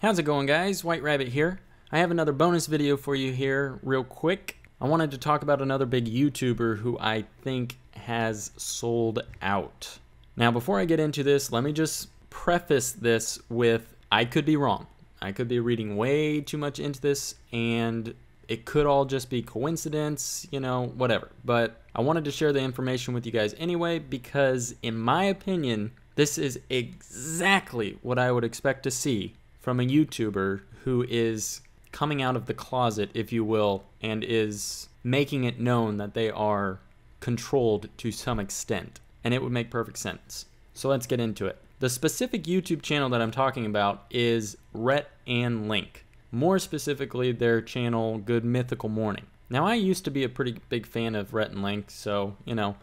How's it going, guys? White Rabbit here. I have another bonus video for you here real quick. I wanted to talk about another big YouTuber who I think has sold out. Now, before I get into this, let me just preface this with I could be wrong. I could be reading way too much into this, and it could all just be coincidence, you know, whatever. But I wanted to share the information with you guys anyway because, in my opinion, this is exactly what I would expect to see from a YouTuber who is coming out of the closet, if you will, and is making it known that they are controlled to some extent. And it would make perfect sense. So let's get into it. The specific YouTube channel that I'm talking about is Rhett and Link. More specifically, their channel, Good Mythical Morning. Now, I used to be a pretty big fan of Rhett and Link, so, you know,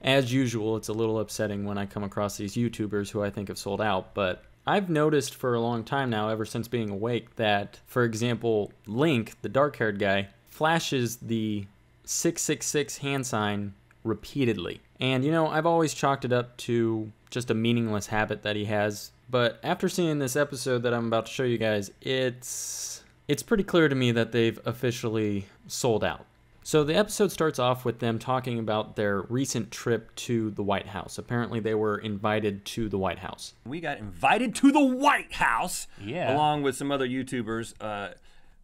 as usual, it's a little upsetting when I come across these YouTubers who I think have sold out, but I've noticed for a long time now, ever since being awake, that, for example, Link, the dark-haired guy, flashes the 666 hand sign repeatedly. And, you know, I've always chalked it up to just a meaningless habit that he has. But after seeing this episode that I'm about to show you guys, it's pretty clear to me that they've officially sold out. So the episode starts off with them talking about their recent trip to the White House. Apparently they were invited to the White House. We got invited to the White House, yeah, along with some other YouTubers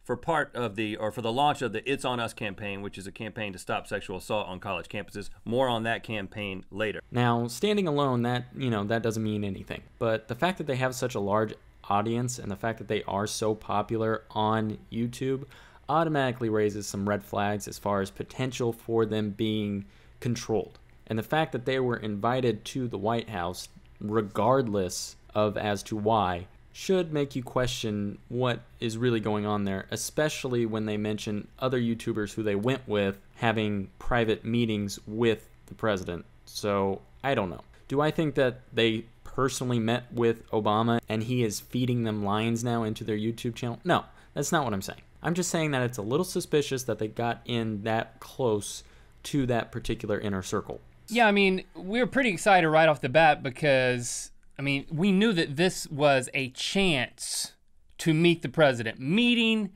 for the launch of the It's On Us campaign, which is a campaign to stop sexual assault on college campuses. More on that campaign later. Now, standing alone, that doesn't mean anything. But the fact that they have such a large audience and the fact that they are so popular on YouTube automatically raises some red flags as far as potential for them being controlled. And the fact that they were invited to the White House, regardless of as to why, should make you question what is really going on there, especially when they mention other YouTubers who they went with having private meetings with the president. So, I don't know. Do I think that they personally met with Obama and he is feeding them lines now into their YouTube channel? No, that's not what I'm saying. I'm just saying that it's a little suspicious that they got in that close to that particular inner circle. Yeah, I mean, we were pretty excited right off the bat because, I mean, we knew that this was a chance to meet the president. Meeting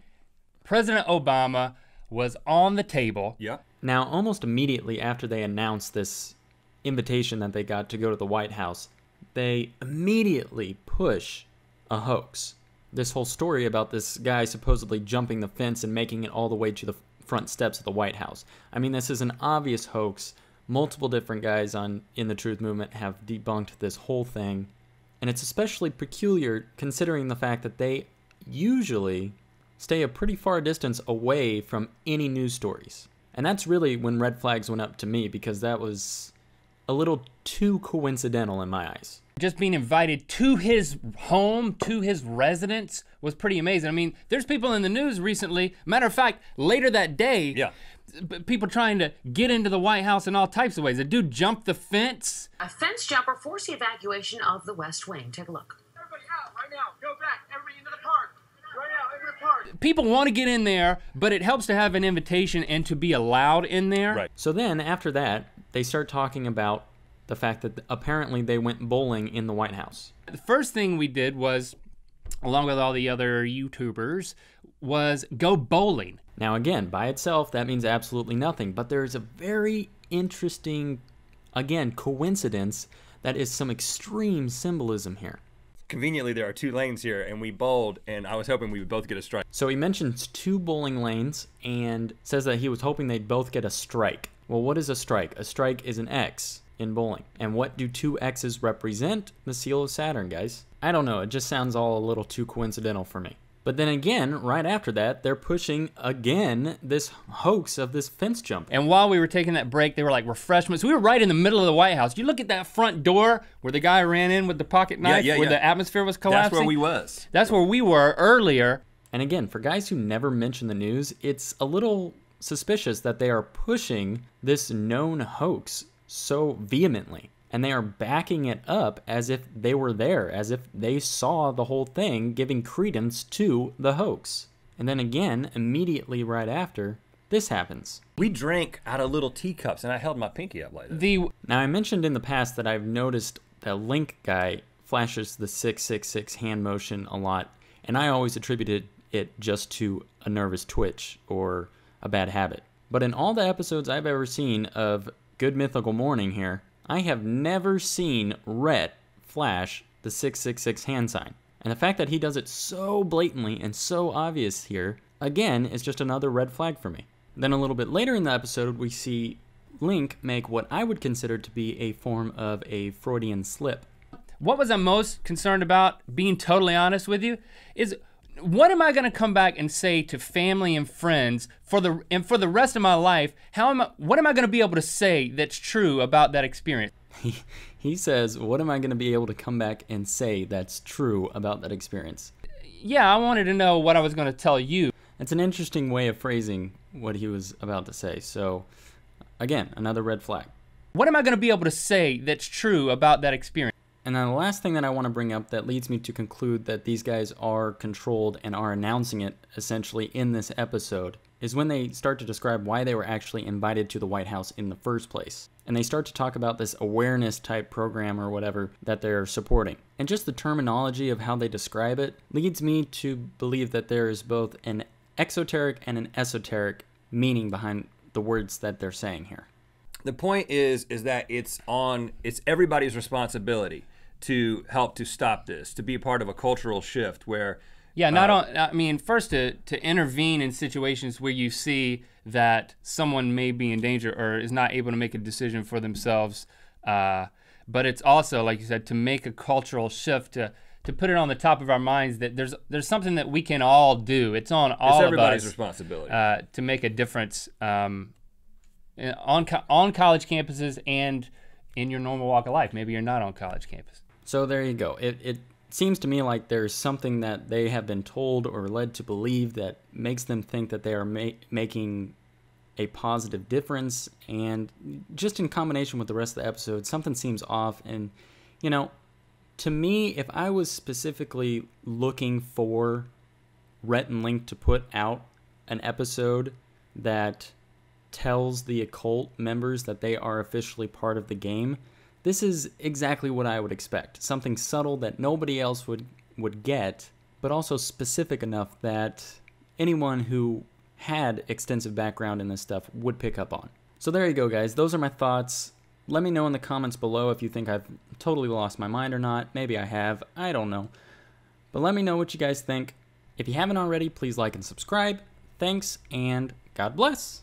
President Obama was on the table. Yeah. Now, almost immediately after they announced this invitation that they got to go to the White House, they immediately push a hoax. This whole story about this guy supposedly jumping the fence and making it all the way to the front steps of the White House. I mean, this is an obvious hoax. Multiple different guys in the Truth Movement have debunked this whole thing. And it's especially peculiar considering the fact that they usually stay a pretty far distance away from any news stories. And that's really when red flags went up to me, because that was a little too coincidental in my eyes. Just being invited to his home, to his residence, was pretty amazing. I mean, there's people in the news recently, matter of fact, later that day, yeah, people trying to get into the White House in all types of ways. A dude jumped the fence. A fence jumper forced the evacuation of the West Wing. Take a look. Everybody out right now. Go back. Everybody into the park. Right now, into the park. People want to get in there, but it helps to have an invitation and to be allowed in there. Right. So then, after that, they start talking about the fact that apparently they went bowling in the White House. The first thing we did was, along with all the other YouTubers, was go bowling. Now again, by itself, that means absolutely nothing, but there's a very interesting, again, coincidence that is some extreme symbolism here. Conveniently, there are 2 lanes here, and we bowled, and I was hoping we would both get a strike. So he mentions 2 bowling lanes and says that he was hoping they'd both get a strike. Well, what is a strike? A strike is an X in bowling. And what do 2 X's represent? The seal of Saturn, guys. I don't know, it just sounds all a little too coincidental for me. But then again, right after that, they're pushing again this hoax of this fence jump. And while we were taking that break, they were like refreshments. We were right in the middle of the White House. You look at that front door where the guy ran in with the pocket knife, where the atmosphere was collapsing. That's where we was. That's where we were earlier. And again, for guys who never mention the news, it's a little suspicious that they are pushing this known hoax so vehemently, and they are backing it up as if they were there, as if they saw the whole thing, giving credence to the hoax. And then again, immediately right after, this happens. We drank out of little teacups, and I held my pinky up like this. Now, I mentioned in the past that I've noticed the Link guy flashes the 666 hand motion a lot, and I always attributed it just to a nervous twitch or a bad habit. But in all the episodes I've ever seen of Good Mythical Morning here, I have never seen Rhett flash the 666 hand sign. And the fact that he does it so blatantly and so obvious here, again, is just another red flag for me. Then a little bit later in the episode, we see Link make what I would consider to be a form of a Freudian slip. What was I most concerned about, being totally honest with you, is what am I gonna come back and say to family and friends for the rest of my life? What am I gonna be able to say that's true about that experience? He says, what am I going to be able to come back and say that's true about that experience? Yeah, I wanted to know what I was gonna tell you. It's an interesting way of phrasing what he was about to say. So, again, another red flag. What am I gonna be able to say that's true about that experience? And then the last thing that I want to bring up that leads me to conclude that these guys are controlled and are announcing it essentially in this episode is when they start to describe why they were actually invited to the White House in the first place. And they start to talk about this awareness type program or whatever that they're supporting. And just the terminology of how they describe it leads me to believe that there is both an exoteric and an esoteric meaning behind the words that they're saying here. The point is that it's everybody's responsibility to help to stop this, to be a part of a cultural shift where first to intervene in situations where you see that someone may be in danger or is not able to make a decision for themselves. But it's also, like you said, to make a cultural shift, to put it on the top of our minds that there's something that we can all do. It's on all of us. It's everybody's responsibility. To make a difference on college campuses and in your normal walk of life. Maybe you're not on college campus. So there you go. It seems to me like there's something that they have been told or led to believe that makes them think that they are making a positive difference, and just in combination with the rest of the episode, something seems off. And to me, if I was specifically looking for Rhett and Link to put out an episode that tells the occult members that they are officially part of the game, this is exactly what I would expect. Something subtle that nobody else would get, but also specific enough that anyone who had extensive background in this stuff would pick up on. So there you go, guys. Those are my thoughts. Let me know in the comments below if you think I've totally lost my mind or not. Maybe I have. I don't know. But let me know what you guys think. If you haven't already, please like and subscribe. Thanks, and God bless.